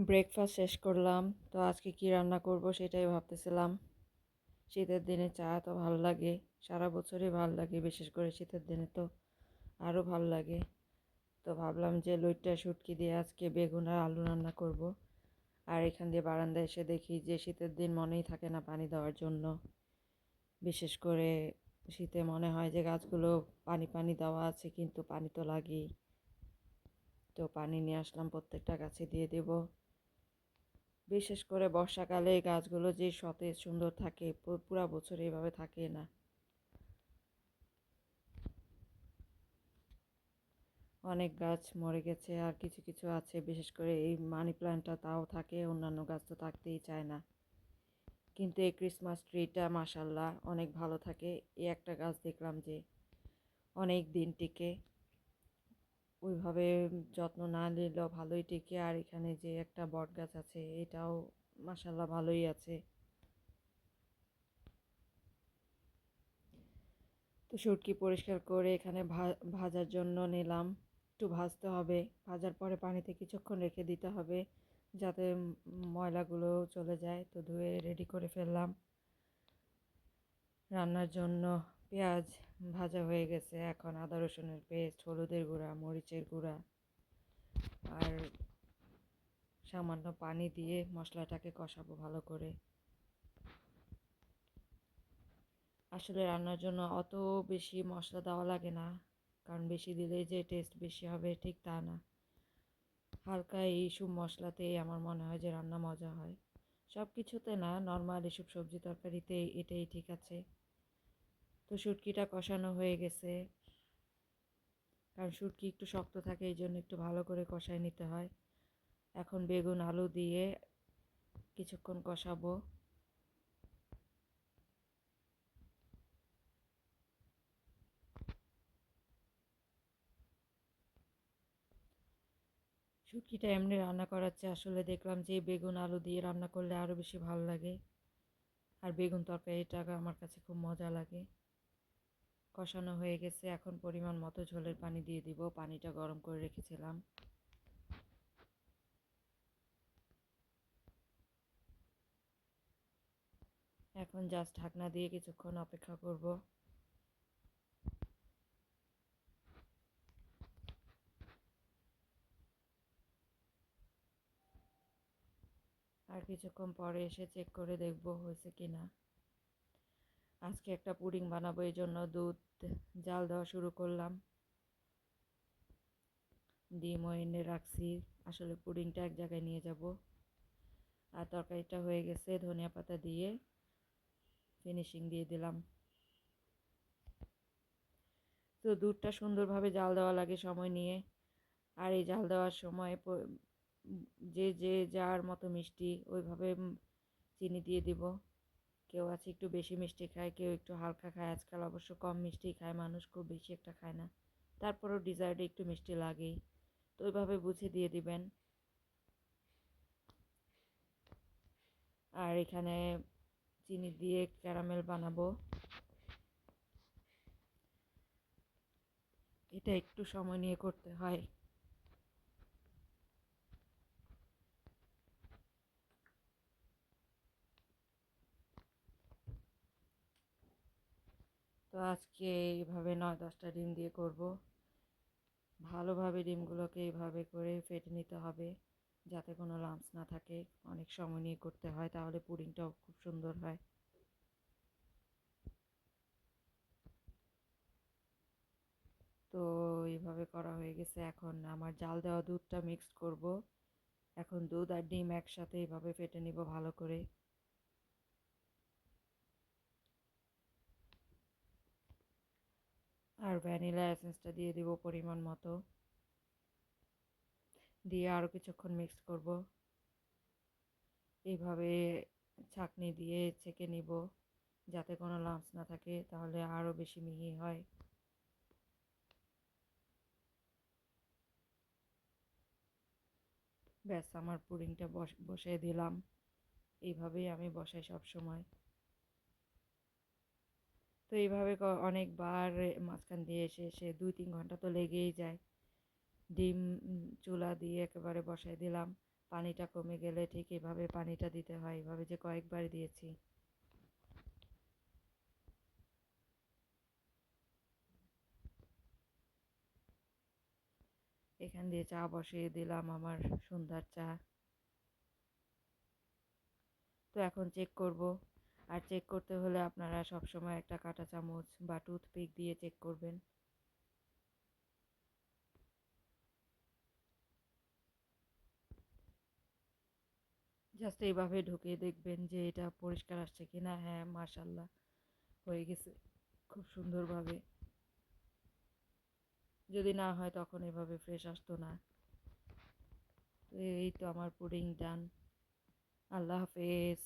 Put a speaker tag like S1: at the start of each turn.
S1: Breakfast শেষ করলাম। তো আজকে কি রান্না করব সেটাই ভাবতেছিলাম। শীতের দিনে চা তো ভালো লাগে, সারা বছরই ভালো লাগে, বিশেষ করে শীতের দিনে তো আরও ভালো লাগে। তো ভাবলাম যে লইট্টা শুটকি দিয়ে আজকে বেগুন আর আলু রান্না করব। আর এখান দিয়ে বারান্দায় এসে দেখি যে শীতের দিন মনেই থাকে না পানি দেওয়ার জন্য। বিশেষ করে শীতে মনে হয় যে গাছগুলো পানি পানি দেওয়া আছে, কিন্তু পানি তো লাগেই। তো পানি নিয়ে আসলাম, প্রত্যেকটা গাছে দিয়ে দেব। বিশেষ করে বর্ষাকালে এই গাছগুলো যে সতেজ সুন্দর থাকে, পুরা বছর এভাবে থাকে না। অনেক গাছ মরে গেছে, আর কিছু কিছু আছে, বিশেষ করে এই মানি প্ল্যান্টটা তাও থাকে, অন্যান্য গাছ তো থাকতেই চায় না। কিন্তু এই ক্রিসমাস ট্রিটা মাশাল্লাহ অনেক ভালো থাকে। এই একটা গাছ দেখলাম যে অনেক দিন টিকে, ওইভাবে যত্ন না নিলেও ভালোই টিকে। আর এখানে যে একটা বট গাছ আছে, এটাও মাশাল্লাহ ভালোই আছে। তো শুটকি পরিষ্কার করে এখানে ভাজার জন্য নিলাম। একটু ভাজতে হবে, ভাজার পরে পানিতে কিছুক্ষণ রেখে দিতে হবে যাতে ময়লাগুলো চলে যায়। তো ধুয়ে রেডি করে ফেললাম রান্নার জন্য। পেঁয়াজ ভাজা হয়ে গেছে, এখন আদা রসুনের পেস্ট, হলুদের গুঁড়া, মরিচের গুঁড়া আর সামান্য পানি দিয়ে মশলাটাকে কষাবো ভালো করে। আসলে রান্নার জন্য অত বেশি মশলা দেওয়া লাগে না, কারণ বেশি দিলেই যে টেস্ট বেশি হবে ঠিক তা না। হালকা এইসব মশলাতেই আমার মনে হয় যে রান্না মজা হয়। সব কিছুতে না, নর্মাল এসব সবজি তরকারিতে এটাই ঠিক আছে। তো শুটকিটা কষানো হয়ে গেছে, কারণ শুটকি একটু শক্ত থাকে, এই জন্য একটু ভালো করে কষায় নিতে হয়। এখন বেগুন আলু দিয়ে কিছুক্ষণ কষাবো। শুটকিটা এমনি রান্না করার চেয়ে আসলে দেখলাম যে বেগুন আলু দিয়ে রান্না করলে আরও বেশি ভালো লাগে। আর বেগুন তরকারিটা আমার কাছে খুব মজা লাগে। কষানো হয়ে গেছে, এখন পরিমাণ মতো ঝোলের পানি দিয়ে দিব। পানিটা গরম করে রেখেছিলাম। এখন জাস্ট ঢাকনা দিয়ে কিছুক্ষণ অপেক্ষা করব। আর কিছুক্ষণ পরে এসে চেক করে দেখব হয়েছে কি না। আজকে একটা পুডিং বানাবো, এই জন্য দুধ জাল দেওয়া শুরু করলাম। ডিমও এনে রাখছি, আসলে পুডিংটা এক জায়গায় নিয়ে যাব। আর তরকারিটা হয়ে গেছে, ধনিয়া পাতা দিয়ে ফিনিশিং দিয়ে দিলাম। তো দুধটা সুন্দরভাবে জাল দেওয়া লাগে সময় নিয়ে। আর এই জাল দেওয়ার সময় যে যে যার মতো মিষ্টি ওইভাবে চিনি দিয়ে দিব। কেউ আছে একটু বেশি মিষ্টি খায়, কেউ একটু হালকা খায়। আজকাল অবশ্য কম মিষ্টি খায় মানুষ, খুব বেশি একটা খায় না। তারপরেও ডিজার্টে একটু মিষ্টি লাগেই, তো ওইভাবে বুঝে দিয়ে দিবেন। আর এখানে চিনি দিয়ে ক্যারামেল বানাবো, এটা একটু সময় নিয়ে করতে হয়। তো আজকে এইভাবে 9-10টা ডিম দিয়ে করব। ভালোভাবে ডিমগুলোকে এইভাবে করে ফেটে নিতে হবে যাতে কোনো লাম্পস না থাকে। অনেক সময় নিয়ে করতে হয়, তাহলে পুডিংটাও খুব সুন্দর হয়। তো এইভাবে করা হয়ে গেছে, এখন আমার জাল দেওয়া দুধটা মিক্সড করব। এখন দুধ আর ডিম একসাথে এইভাবে ফেটে নিব ভালো করে। আর ভ্যানিলা এসেন্সটা দিয়ে দিব পরিমাণ মতো, দিয়ে আরও কিছুক্ষণ মিক্সড করব। এইভাবে ছাঁকনি দিয়ে ছেঁকে নিব যাতে কোনো লাম্পস না থাকে, তাহলে আরও বেশি মিহি হয়। ব্যাস, আমার পুডিংটা বসিয়ে দিলাম। এইভাবেই আমি বসাই সব সময়। তো এইভাবে অনেকবার মাঝখান দিয়ে এসে এসে 2-3 ঘন্টা তো লেগেই যায়। ডিম চুলা দিয়ে একেবারে বসাই দিলাম। পানিটা কমে গেলে ঠিক এভাবে পানিটা দিতে হয়, এভাবে যে কয়েকবার দিয়েছি। এখান দিয়ে চা বসিয়ে দিলাম, আমার সন্ধ্যার চা। তো এখন চেক করব, আর চেক করতে হলে আপনারা সবসময় একটা কাঁটা চামচ বা টুথপিক দিয়ে চেক করবেন। জাস্ট এইভাবে ঢুকিয়ে দেখবেন যে এটা পরিষ্কার আসছে কিনা। হ্যাঁ, মাশাল্লাহ হয়ে গেছে খুব সুন্দরভাবে। যদি না হয় তখন এভাবে ফ্রেশ আসতো না। তো এই তো আমার পুডিং ডান। আল্লাহ হাফেজ।